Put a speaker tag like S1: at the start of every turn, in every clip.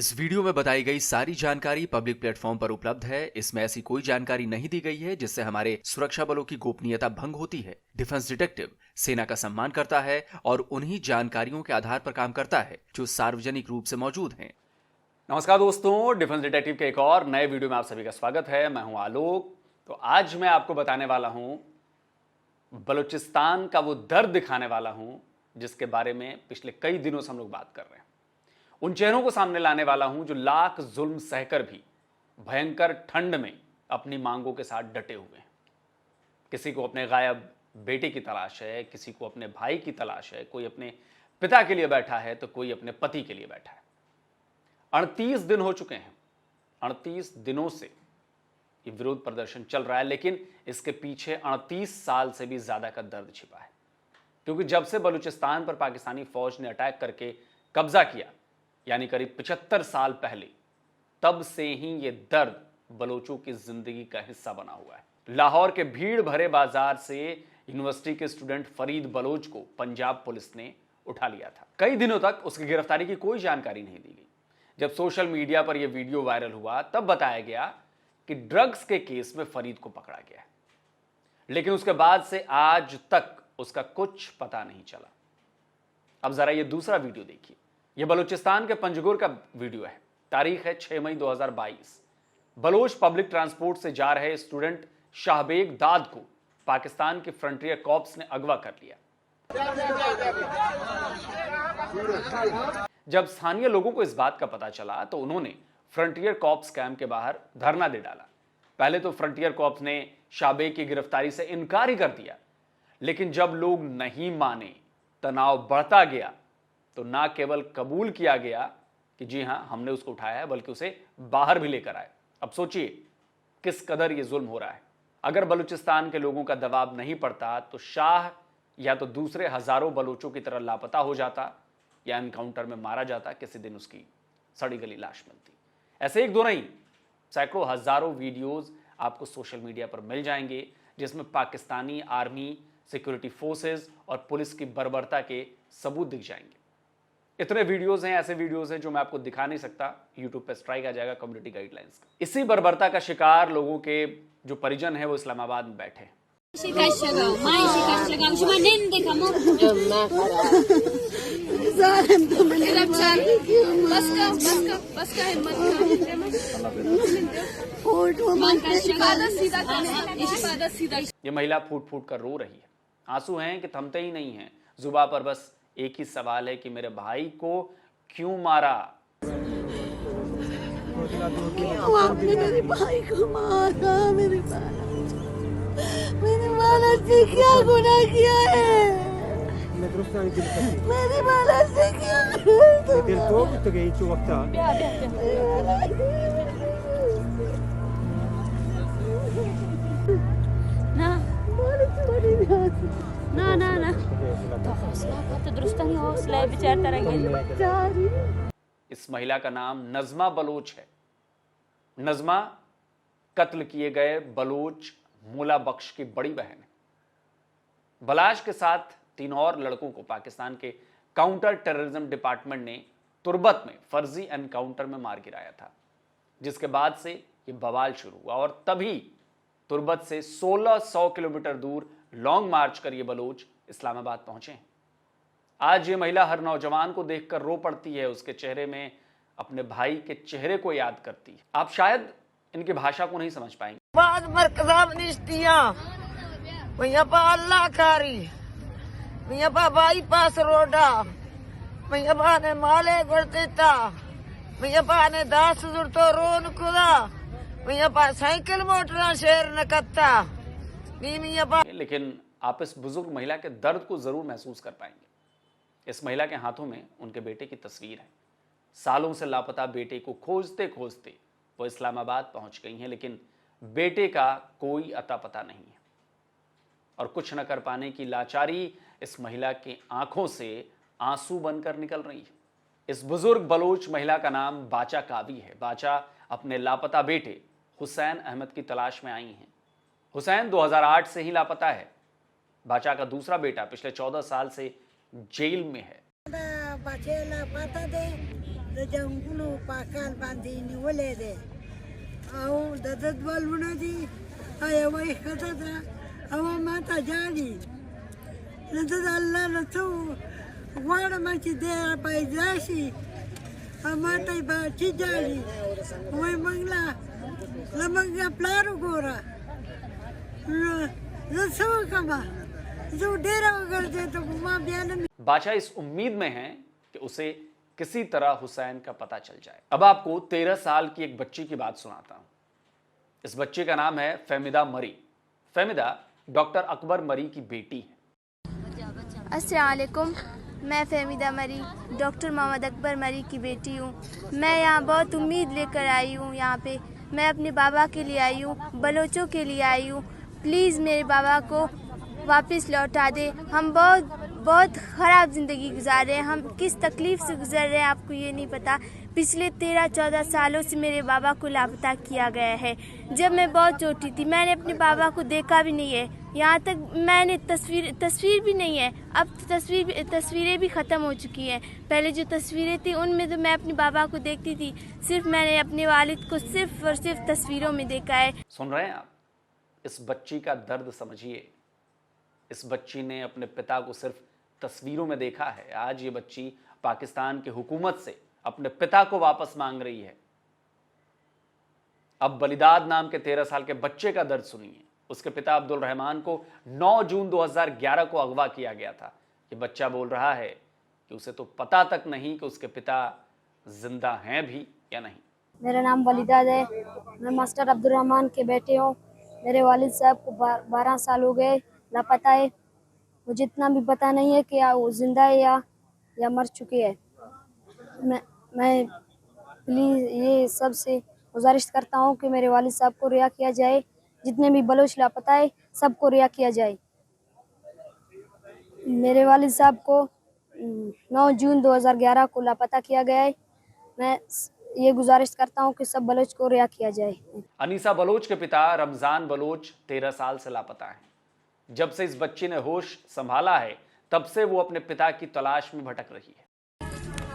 S1: इस वीडियो में बताई गई सारी जानकारी पब्लिक प्लेटफॉर्म पर उपलब्ध है। इसमें ऐसी कोई जानकारी नहीं दी गई है जिससे हमारे सुरक्षा बलों की गोपनीयता भंग होती है। डिफेंस डिटेक्टिव सेना का सम्मान करता है और उन्हीं जानकारियों के आधार पर काम करता है जो सार्वजनिक रूप से मौजूद हैं।
S2: नमस्कार दोस्तों, डिफेंस डिटेक्टिव के एक और नए वीडियो में आप सभी का स्वागत है। मैं हूं आलोक। तो आज मैं आपको बताने वाला हूं, बलूचिस्तान का वो दर्द दिखाने वाला हूं जिसके बारे में पिछले कई दिनों से हम लोग बात कर रहे हैं। उन चेहरों को सामने लाने वाला हूं जो लाख जुल्म सहकर भी भयंकर ठंड में अपनी मांगों के साथ डटे हुए हैं। किसी को अपने गायब बेटे की तलाश है, किसी को अपने भाई की तलाश है, कोई अपने पिता के लिए बैठा है तो कोई अपने पति के लिए बैठा है। 38 दिन हो चुके हैं। 38 दिनों से ये विरोध प्रदर्शन चल रहा है, लेकिन इसके पीछे 38 साल से भी ज्यादा का दर्द छिपा है। क्योंकि जब से बलूचिस्तान पर पाकिस्तानी फौज ने अटैक करके कब्जा किया, यानी करीब 75 साल पहले, तब से ही ये दर्द बलोचों की जिंदगी का हिस्सा बना हुआ है। लाहौर के भीड़ भरे बाजार से यूनिवर्सिटी के स्टूडेंट फरीद बलोच को पंजाब पुलिस ने उठा लिया था। कई दिनों तक उसकी गिरफ्तारी की कोई जानकारी नहीं दी गई। जब सोशल मीडिया पर यह वीडियो वायरल हुआ तब बताया गया कि ड्रग्स के केस में फरीद को पकड़ा गया है, लेकिन उसके बाद से आज तक उसका कुछ पता नहीं चला। अब जरा ये दूसरा वीडियो देखिए। यह बलूचिस्तान के पंजगुर का वीडियो है। तारीख है 6 मई 2022। बलोच पब्लिक ट्रांसपोर्ट से जा रहे स्टूडेंट शाहबेग दाद को पाकिस्तान के फ्रंटियर कॉर्प्स ने अगवा कर लिया। जब स्थानीय लोगों को इस बात का पता चला तो उन्होंने फ्रंटियर कॉर्प्स कैंप के बाहर धरना दे डाला। पहले तो फ्रंटियर कॉर्प्स ने शाहबेग की गिरफ्तारी से इनकार ही कर दिया, लेकिन जब लोग नहीं माने, तनाव बढ़ता गया, तो ना केवल कबूल किया गया कि जी हां हमने उसको उठाया है, बल्कि उसे बाहर भी लेकर आए। अब सोचिए किस कदर यह जुल्म हो रहा है। अगर बलूचिस्तान के लोगों का दबाव नहीं पड़ता तो शाह या तो दूसरे हजारों बलोचों की तरह लापता हो जाता या एनकाउंटर में मारा जाता। किसी दिन उसकी सड़ी गली लाश मिलती। ऐसे एक दो नहीं, सैकड़ों हजारों वीडियोज आपको सोशल मीडिया पर मिल जाएंगे जिसमें पाकिस्तानी आर्मी, सिक्योरिटी फोर्सेस और पुलिस की बर्बरता के सबूत दिख जाएंगे। इतने वीडियोस हैं, ऐसे वीडियोस हैं जो मैं आपको दिखा नहीं सकता। YouTube पे स्ट्राइक आ जाएगा कम्युनिटी गाइडलाइंस का। इसी बर्बरता का शिकार लोगों के जो परिजन हैं वो इस्लामाबाद में बैठे हैं। ये महिला फूट फूट कर रो रही है। आंसू हैं कि थमते ही नहीं हैं। जुबान पर बस एक ही सवाल है कि मेरे भाई को क्यों मारा।
S3: क्यों आपने मेरे भाई को मारा? मेरे बालक से क्या गुनाह किया है? मेरे बालक से क्या ना ना ना
S2: इस महिला का नाम नजमा बलोच है। नजमा कत्ल किए गए बलोच मुला बख्श की बड़ी बहन है। बलाश के साथ 3 और लड़कों को पाकिस्तान के काउंटर टेररिज्म डिपार्टमेंट ने तुर्बत में फर्जी एनकाउंटर में मार गिराया था, जिसके बाद से यह बवाल शुरू हुआ और तभी तुर्बत से 1600 किलोमीटर दूर लॉन्ग मार्च कर ये बलोच इस्लामाबाद पहुंचे हैं। आज ये महिला हर नौजवान को देखकर रो पड़ती है, उसके चेहरे में अपने भाई के चेहरे को याद करती है। आप शायद इनकी भाषा को नहीं समझ पाएंगे।
S3: बाद मरकज़ाब निश्तियां भैया पा अल्लाह कारी भैया पा बाईपास रोडा भैया पा ने माले गुड़तेता भैया पा ने दास जुड़तो रोन खुदा भैया पा साइकिल मोटर शेर न कत्ता।
S2: लेकिन आप इस बुजुर्ग महिला के दर्द को जरूर महसूस कर पाएंगे। इस महिला के हाथों में उनके बेटे की तस्वीर है। सालों से लापता बेटे को खोजते खोजते वो इस्लामाबाद पहुंच गई हैं, लेकिन बेटे का कोई अता पता नहीं है और कुछ न कर पाने की लाचारी इस महिला की आंखों से आंसू बनकर निकल रही है। इस बुजुर्ग बलोच महिला का नाम बाचा कावी है। बाचा अपने लापता बेटे हुसैन अहमद की तलाश में आई हैं। हुसैन 2008 से ही लापता है। बाचा का दूसरा बेटा पिछले 14 साल से जेल में है।
S4: Rajangkulo pakal bandi ni wale de. Au dadat baluna di. Aya wai kata da. Awa mata jadi. Dadat Allah natu. Wara machi de pa idasi. Amata ba chijali. Wai mangla. Lamanga plaro gora. Zaso kama. जो डेरा करते तो मां बयान
S2: बादशाह इस उम्मीद में हैं कि उसे किसी तरह हुसैन का पता चल जाए। अब आपको 13 साल की एक बच्ची की बात सुनाता हूं। इस बच्चे का नाम है फहमिदा मरी। फहमिदा डॉक्टर अकबर मरी की बेटी है।
S5: अस्सलाम वालेकुम, मैं फहमिदा मरी डॉक्टर मोहम्मद अकबर मरी की बेटी हूँ। मैं यहाँ बहुत उम्मीद लेकर आई हूँ। यहाँ पे मैं अपने बाबा के लिए आई हूँ, बलोचों के लिए आई हूँ। प्लीज़ मेरे बाबा को वापस लौटा दे। हम बहुत ख़राब ज़िंदगी गुजार रहे हैं। हम किस तकलीफ़ से गुजर रहे हैं आपको ये नहीं पता। पिछले 13-14 सालों से मेरे बाबा को लापता किया गया है। जब मैं बहुत छोटी थी मैंने अपने बाबा को देखा भी नहीं है। यहाँ तक मैंने तस्वीर भी नहीं है। अब तस्वीरें भी ख़त्म हो चुकी हैं। पहले जो तस्वीरें थी उनमें तो मैं अपने बाबा को देखती थी। सिर्फ मैंने अपने वालिद को सिर्फ और सिर्फ तस्वीरों में देखा है।
S2: सुन रहे हैं आप? इस बच्ची का दर्द समझिए। इस बच्ची ने अपने पिता को सिर्फ तस्वीरों में देखा है। आज ये बच्ची पाकिस्तान की हुकूमत से अपने पिता को वापस मांग रही है। अब बलिदाद नाम के 13 साल के बच्चे का दर्द सुनिए। उसके पिता अब्दुल रहमान को 9 जून 2011 को अगवा किया गया था। ये बच्चा बोल रहा है कि उसे तो पता तक नहीं कि उसके पिता जिंदा हैं भी या नहीं।
S6: मेरा नाम बलिदाद है। मैं मास्टर अब्दुल रहमान के बेटे हूँ। मेरे वालिद साहब को 12 साल हो गए लापता है। मुझे इतना भी पता नहीं है कि वो जिंदा है या मर चुके हैं। मैं प्लीज़ ये सबसे गुजारिश करता हूँ कि मेरे वालिद साहब को रिहा किया जाए। जितने भी बलोच लापता है सबको रिहा किया जाए। मेरे वालिद साहब को 9 जून 2011 को लापता किया गया है। मैं ये गुजारिश करता हूँ कि सब बलोच को रिहा किया जाए।
S2: अनीसा बलोच के पिता रमजान बलोच 13 साल से लापता हैं। जब से इस बच्ची ने होश संभाला है तब से वो अपने पिता की तलाश में भटक रही है।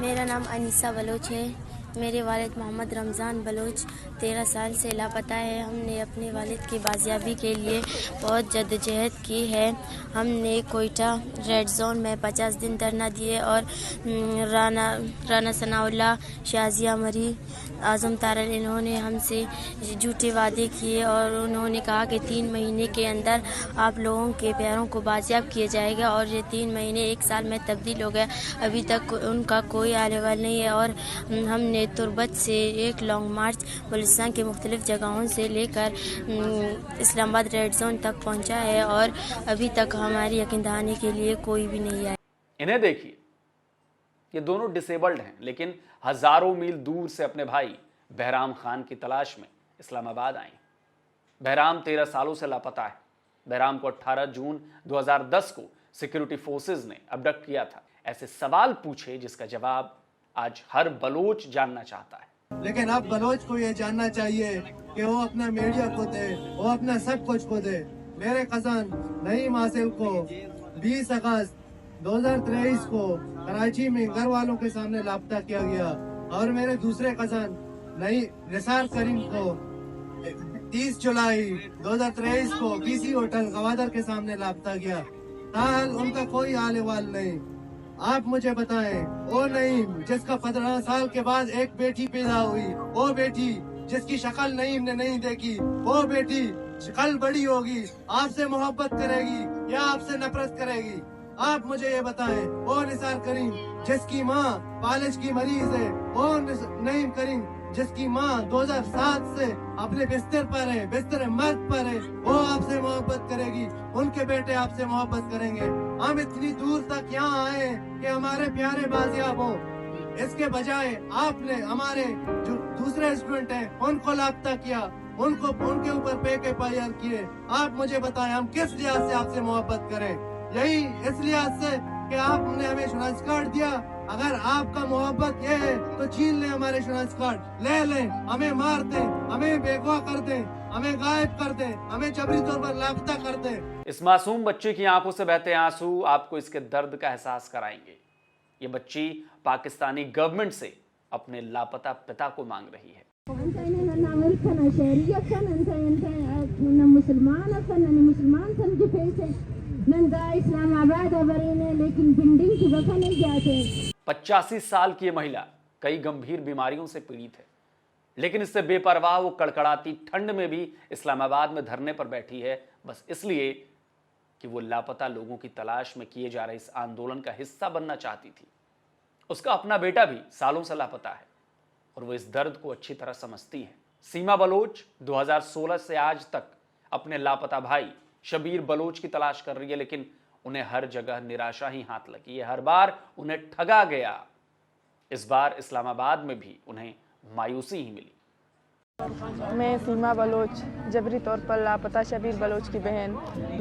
S5: मेरा नाम अनीसा बलोच है। मेरे वालिद मोहम्मद रमज़ान बलोच 13 साल से लापता है। हमने अपने वालिद की बाजियाबी के लिए बहुत जद्दोजहद की है। हमने कोयटा रेड जोन में 50 दिन धरना दिए और राना सनाउल्लाह, शाजिया मरी, आज़म तारल इन्होंने हमसे झूठे वादे किए और उन्होंने कहा कि 3 महीने के अंदर आप लोगों के प्यारों को बाजियाब किया जाएगा। और ये 3 महीने 1 साल में तब्दील हो गया। अभी तक उनका कोई आलेवाल नहीं है। और हमने तुरबत से एक लॉन्ग मार्च बलूचिस्तान के मुख्तलिफ जगहों से लेकर इस्लामाबाद रेड जोन तक पहुंचा है और अभी तक हमारी यकीन दहानी के लिए कोई भी नहीं आया।
S2: इन्हें देखिए, ये दोनों डिसेबल्ड हैं लेकिन हजारों मील दूर से अपने भाई बहराम खान की तलाश में इस्लामाबाद आए। बहराम 13 सालों से लापता है। बहराम को 18 जून 2010 को सिक्योरिटी फोर्सेस ने अबडक्ट किया था। ऐसे सवाल पूछे जिसका जवाब आज हर बलोच जानना चाहता है।
S7: लेकिन अब बलोच को ये जानना चाहिए कि वो अपना मीडिया को दे, वो अपना सब कुछ को दे। मेरे कज़न नईम आसिल को 20 अगस्त 2023 को कराची में घर वालों के सामने लापता किया गया और मेरे दूसरे कज़न निसार करीम को 30 जुलाई 2023 को बीसी होटल गवादर के सामने लापता किया। ताल उनका कोई आलेवाल नहीं। आप मुझे बताएं, वो नईम जिसका 15 साल के बाद एक बेटी पैदा हुई, वो बेटी जिसकी शक्ल नईम ने नहीं देखी, वो बेटी कल बड़ी होगी, आपसे मोहब्बत करेगी या आपसे नफरत करेगी? आप मुझे ये बताएं। वो निसार करीम जिसकी माँ पालिश की मरीज है, वो नईम करीम जिसकी माँ 2007 से अपने बिस्तर पर है, बिस्तर मर्द पर है, वो आपसे मोहब्बत करेगी? उनके बेटे आपसे मोहब्बत करेंगे? हम इतनी दूर तक यहाँ आए कि हमारे प्यारे बाजियाब हो। इसके बजाय आपने हमारे जो दूसरे स्टूडेंट हैं उनको लापता किया, उनके ऊपर FIR किए। आप मुझे बताएं, हम किस लिहाज से आपसे मोहब्बत करें? यही इस लिहाज से कि आपने हमें शनाख्त कार्ड दिया। अगर आपका मोहब्बत ये है तो छीन लें हमारे शनाख्त कार्ड, ले लें, हमें मार दें, हमें बेगवा कर दें, हमें गायब कर दें, हमें जबरी तौर पर लापता कर दें।
S2: इस मासूम बच्चे की आंखों से बहते आंसू आपको इसके दर्द का एहसास कराएंगे। ये बच्ची पाकिस्तानी गवर्नमेंट से अपने लापता पिता को मांग रही है।
S8: लेकिन बिल्डिंग की वफा नहीं जाते।
S2: 85 साल की ये महिला कई गंभीर बीमारियों से पीड़ित है, लेकिन इससे बेपरवाह वो कड़कड़ाती ठंड में भी इस्लामाबाद में धरने पर बैठी है, बस इसलिए कि वो लापता लोगों की तलाश में किए जा रहे इस आंदोलन का हिस्सा बनना चाहती थी। उसका अपना बेटा भी सालों से लापता है और वो इस दर्द को अच्छी तरह समझती है। सीमा बलोच 2016 से आज तक अपने लापता भाई शबीर बलोच की तलाश कर रही है, लेकिन उन्हें हर जगह निराशा ही हाथ लगी है। हर बार उन्हें ठगा गया। इस बार इस्लामाबाद में भी उन्हें मायूसी ही मिली।
S9: मैं सीमा बलोच, जबरी तौर पर लापता शबीर बलोच की बहन।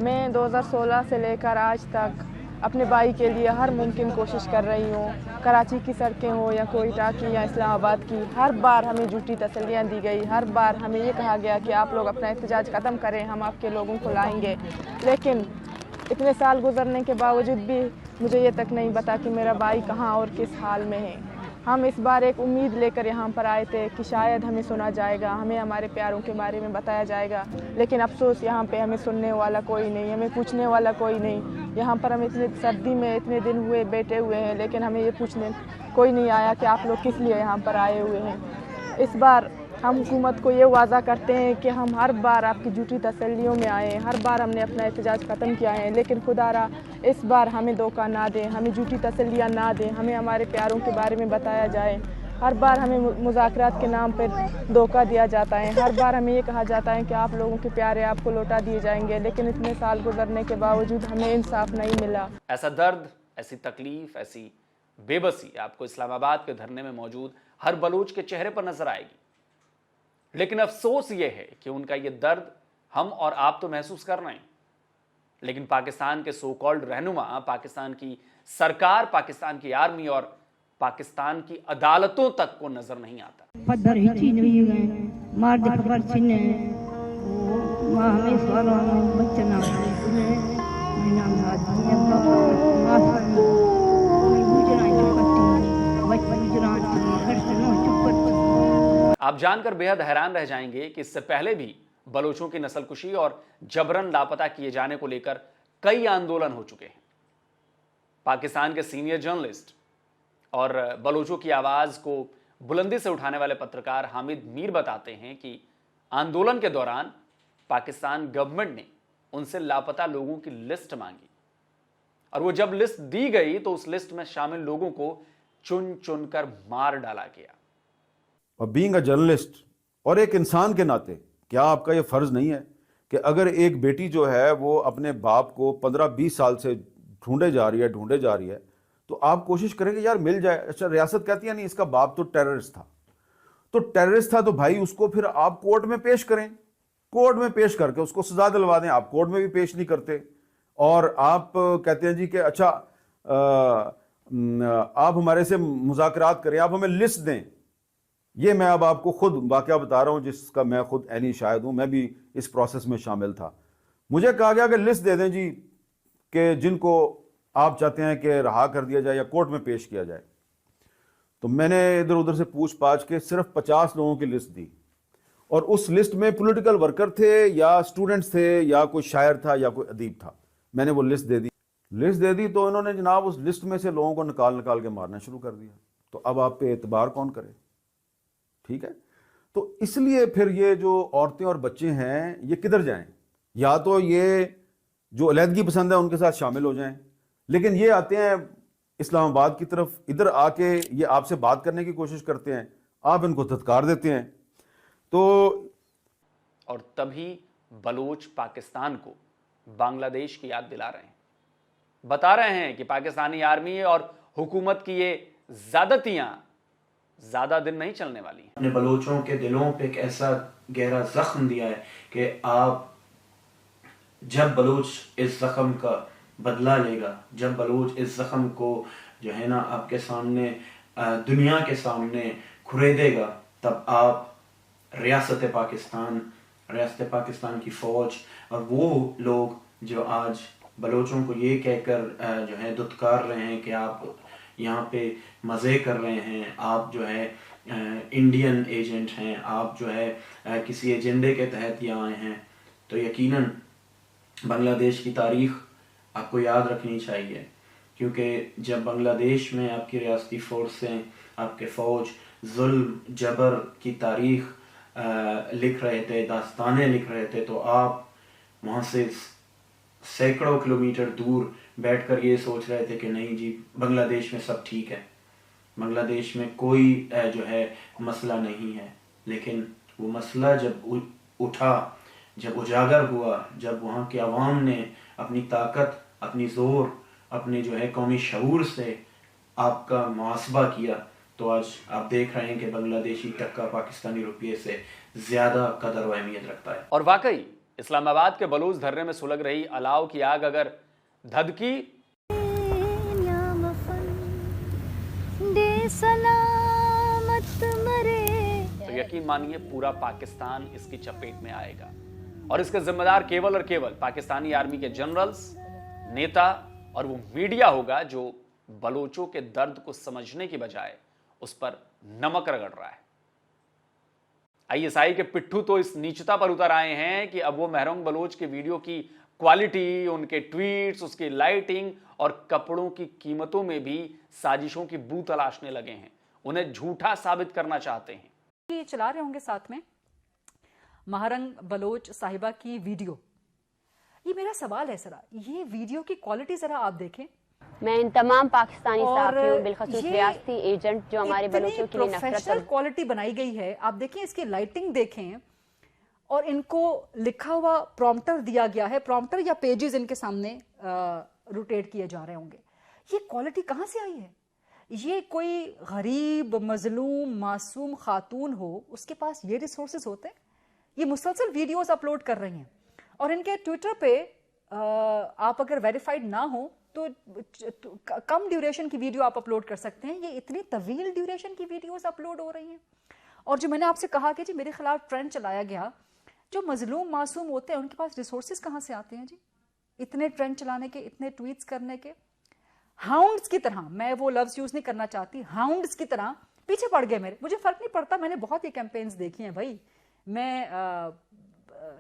S9: मैं 2016 से लेकर आज तक अपने भाई के लिए हर मुमकिन कोशिश कर रही हूँ। कराची की सड़कें हो या कोयटा की या इस्लामाबाद की, हर बार हमें झूठी तसल्लियाँ दी गई। हर बार हमें ये कहा गया कि आप लोग अपना एहतजाज ख़त्म करें, हम आपके लोगों को लाएंगे। लेकिन इतने साल गुजरने के बावजूद भी मुझे ये तक नहीं पता कि मेरा भाई कहाँ और किस हाल में है। हम इस बार एक उम्मीद लेकर यहाँ पर आए थे कि शायद हमें सुना जाएगा, हमें हमारे प्यारों के बारे में बताया जाएगा, लेकिन अफसोस यहाँ पे हमें सुनने वाला कोई नहीं, हमें पूछने वाला कोई नहीं। यहाँ पर हम इतने सर्दी में इतने दिन हुए बैठे हुए हैं, लेकिन हमें ये पूछने कोई नहीं आया कि आप लोग किस लिए यहाँ पर आए हुए हैं। इस बार हम हुकूमत को ये वादा करते हैं कि हम हर बार आपकी झूठी तसल्लियों में आए हैं, हर बार हमने अपना एहतजाज ख़त्म किया है, लेकिन खुदारा इस बार हमें धोखा ना दें, हमें झूठी तसल्लियाँ ना दें, हमें हमारे प्यारों के बारे में बताया जाए। हर बार हमें मुज़ाकरात के नाम पर धोखा दिया जाता है, हर बार हमें ये कहा जाता है कि आप लोगों के प्यारे आपको लौटा दिए जाएंगे, लेकिन इतने साल गुजरने के बावजूद हमें इंसाफ नहीं मिला।
S2: ऐसा दर्द, ऐसी तकलीफ, ऐसी बेबसी आपको इस्लामाबाद के धरने में मौजूद हर बलोच के चेहरे पर नजर आएगी। लेकिन अफसोस ये है कि उनका ये दर्द हम और आप तो महसूस कर रहे हैं, लेकिन पाकिस्तान के सो कॉल्ड रहनुमा, पाकिस्तान की सरकार, पाकिस्तान की आर्मी और पाकिस्तान की अदालतों तक को नजर नहीं आता।
S8: पत्थर हिची नहीं गए, मार दे खबर छिने, मां हमें सवाल बच्चा ना सुने, मैं नाम आदमी अब्बा माफन कोई गुजरात चुपती, बच्चा गुजरात घर से नो चुपती।
S2: आप जानकर बेहद हैरान रह जाएंगे कि इससे पहले भी बलोचों की नस्लकुशी और जबरन लापता किए जाने को लेकर कई आंदोलन हो चुके हैं। पाकिस्तान के सीनियर जर्नलिस्ट और बलोचों की आवाज को बुलंदी से उठाने वाले पत्रकार हामिद मीर बताते हैं कि आंदोलन के दौरान पाकिस्तान गवर्नमेंट ने उनसे लापता लोगों की लिस्ट मांगी और वो जब लिस्ट दी गई तो उस लिस्ट में शामिल लोगों को चुन चुनकर मार डाला गया।
S10: और बीइंग अ जर्नलिस्ट और एक इंसान के नाते क्या आपका ये फ़र्ज़ नहीं है कि अगर एक बेटी जो है वो अपने बाप को 15-20 साल से ढूंढे जा रही है तो आप कोशिश करेंगे यार मिल जाए। अच्छा, रियासत कहती है नहीं इसका बाप तो टेररिस्ट था, तो भाई उसको फिर आप कोर्ट में पेश करें, कोर्ट में पेश करके उसको सजा दिलवा दें। आप कोर्ट में भी पेश नहीं करते और आप कहते हैं जी कि अच्छा आप हमारे से मुज़ाकरात करें, आप हमें लिस्ट दें। ये मैं अब आपको खुद वाकया बता रहा हूं जिसका मैं खुद ऐनी शाहिद हूं, मैं भी इस प्रोसेस में शामिल था। मुझे कहा गया कि लिस्ट दे दें जी कि जिनको आप चाहते हैं कि रहा कर दिया जाए या कोर्ट में पेश किया जाए। तो मैंने इधर उधर से पूछ पाछ के सिर्फ 50 लोगों की लिस्ट दी और उस लिस्ट में पॉलिटिकल वर्कर थे या स्टूडेंट्स थे या कोई शायर था या कोई अदीब था। मैंने वो लिस्ट दे दी तो इन्होंने जनाब उस लिस्ट में से लोगों को निकाल के मारना शुरू कर दिया। तो अब आप पे एतबार कौन करे? ठीक है, तो इसलिए फिर ये जो औरतें और बच्चे हैं ये किधर जाएं? या तो ये जो अलहदगी पसंद है उनके साथ शामिल हो जाएं, लेकिन ये आते हैं इस्लामाबाद की तरफ, इधर आके ये आपसे बात करने की कोशिश करते हैं, आप इनको धत्कार देते हैं। तो
S2: और तभी बलोच पाकिस्तान को बांग्लादेश की याद दिला रहे हैं, बता रहे हैं कि पाकिस्तानी आर्मी और हुकूमत की ये ज्यादतियां ज्यादा दिन नहीं चलने वाली हैं।
S11: अपने बलोचों के दिलों पे एक ऐसा गहरा जख्म दिया है कि आप जब बलोच इस जख्म का बदला लेगा, जब बलोच इस जख्म को जो है ना आपके सामने दुनिया के सामने खुरेदेगा, तब आप रियासत पाकिस्तान की फ़ौज और वो लोग जो आज बलोचों को ये कहकर जो है दुत्कार रहे हैं कि आप यहाँ पे मज़े कर रहे हैं, आप जो है इंडियन एजेंट हैं, आप जो है किसी एजेंडे के तहत यहाँ आए हैं, तो यकीनन बांग्लादेश की तारीख़ आपको याद रखनी चाहिए। क्योंकि जब बांग्लादेश में आपकी रियासती फ़ोर्सें, आपके फ़ौज जुल्म जबर की तारीख़ लिख रहे थे, दास्तानें लिख रहे थे, तो आप वहाँ से सैकड़ों किलोमीटर दूर बैठकर ये सोच रहे थे कि नहीं जी, बांग्लादेश में सब ठीक है, बांग्लादेश में कोई जो है मसला नहीं है। लेकिन वो मसला जब उठा, जब उजागर हुआ, जब वहाँ के अवाम ने अपनी ताकत, अपनी ज़ोर, अपने जो है कौमी शऊर से आपका मुआसबा किया, तो आज आप देख रहे हैं कि बांग्लादेशी टक्का पाकिस्तानी रुपये से ज़्यादा कदर व अहमियत रखता है।
S2: और वाकई इस्लामाबाद के बलूच धर्रे में सुलग रही अलाव की आग अगर धधकी तो यकीन मानिए पूरा पाकिस्तान इसकी चपेट में आएगा। और इसके जिम्मेदार केवल और केवल पाकिस्तानी आर्मी के जनरल्स, नेता और वो मीडिया होगा जो बलोचों के दर्द को समझने की बजाय उस पर नमक रगड़ रहा है। आईएसआई के पिट्ठू तो इस नीचता पर उतर आए हैं कि अब वो महरंग बलोच के वीडियो की क्वालिटी, उनके ट्वीट्स, उसकी लाइटिंग और कपड़ों की कीमतों में भी साजिशों की बू तलाशने लगे हैं। उन्हें झूठा साबित करना चाहते हैं।
S12: ये चला रहे होंगे साथ में महरंग बलोच साहिबा की वीडियो। ये मेरा सवाल है, जरा ये वीडियो की क्वालिटी जरा आप देखें।
S13: मैं इन तमाम पाकिस्तानी साथियों, बिलखसूस रियासती एजेंट जो हमारे बलोचों के लिए
S12: प्रोफेशनल क्वालिटी बनाई गई है। आप देखें, इसकी लाइटिंग देखें और इनको लिखा हुआ प्रॉम्प्टर दिया गया है, प्रॉम्प्टर या पेजेस इनके सामने रोटेट किए जा रहे होंगे। ये क्वालिटी कहाँ से आई है? ये कोई गरीब, मजलूम, मासूम खातून हो, उसके पास ये रिसोर्सेज होते हैं? ये मुसलसल वीडियोस अपलोड कर रही हैं और इनके ट्विटर पे आप अगर वेरीफाइड ना हो तो कम ड्यूरेशन की वीडियो आप अपलोड कर सकते हैं। ये इतनी तवील ड्यूरेशन की वीडियोस अपलोड हो रही हैं। और जो मैंने आपसे कहा कि जी मेरे खिलाफ ट्रेंड चलाया गया, जो मजलूम मासूम होते हैं उनके पास रिसोर्सेज कहाँ से आते हैं जी इतने ट्रेंड चलाने के, इतने ट्वीट्स करने के? हाउंड्स की तरह, मैं वो लफ्ज यूज नहीं करना चाहती, हाउंड्स की तरह पीछे पड़ गए मेरे। मुझे फर्क नहीं पड़ता, मैंने बहुत ही कैंपेन्स देखी हैं भाई, मैं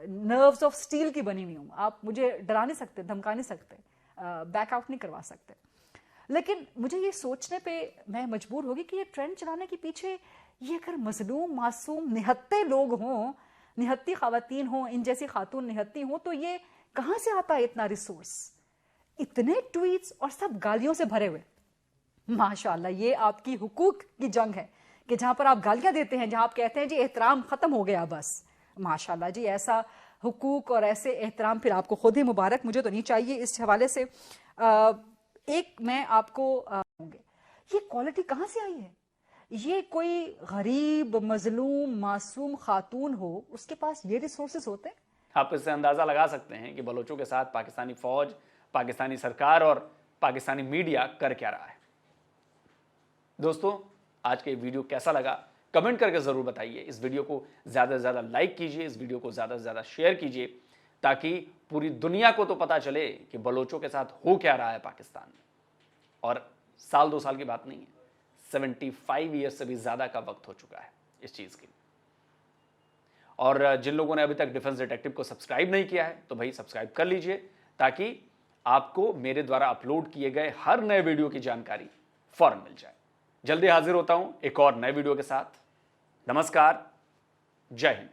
S12: नर्व्स ऑफ स्टील की बनी हुई हूँ। आप मुझे डरा नहीं सकते, धमका नहीं सकते, बैकआउट नहीं करवा सकते। लेकिन मुझे ये सोचने पे मैं मजबूर होगी कि ये ट्रेंड चलाने के पीछे ये अगर मजलूम, मासूम, निहत्ते लोग हों, निहत्ती खवातीन हों, इन जैसी खातून निहत्ती हों, तो ये कहाँ से आता है इतना रिसोर्स? इतने ट्वीट्स और सब गालियों से भरे हुए। माशाल्लाह, ये आपकी हुकूक की जंग है कि जहां पर आप गालियां देते हैं, जहां आप कहते हैं जी एहतराम खत्म हो गया बस। माशाल्लाह जी, ऐसा हुकूक और ऐसे एहतराम फिर आपको खुद ही मुबारक, मुझे तो नहीं चाहिए। इस हवाले से एक मैं आपको ये क्वालिटी कहाँ से आई है? ये कोई गरीब, मजलूम, मासूम खातून हो, उसके पास ये रिसोर्सेज होते हैं?
S2: आप इससे अंदाजा लगा सकते हैं कि बलोचों के साथ पाकिस्तानी फौज, पाकिस्तानी सरकार और पाकिस्तानी मीडिया कर क्या रहा है। दोस्तों, आज के वीडियो कैसा लगा कमेंट करके जरूर बताइए। इस वीडियो को ज्यादा से ज्यादा लाइक कीजिए, इस वीडियो को ज्यादा से ज्यादा शेयर कीजिए, ताकि पूरी दुनिया को तो पता चले कि बलोचों के साथ हो क्या रहा है पाकिस्तान में। और साल 2 साल की बात नहीं है, 75 ईयर्स से भी ज्यादा का वक्त हो चुका है इस चीज की। और जिन लोगों ने अभी तक डिफेंस डिटेक्टिव को सब्सक्राइब नहीं किया है तो भाई सब्सक्राइब कर लीजिए, ताकि आपको मेरे द्वारा अपलोड किए गए हर नए वीडियो की जानकारी फौरन मिल जाए। जल्दी हाजिर होता हूं एक और नए वीडियो के साथ। नमस्कार, जय हिंद।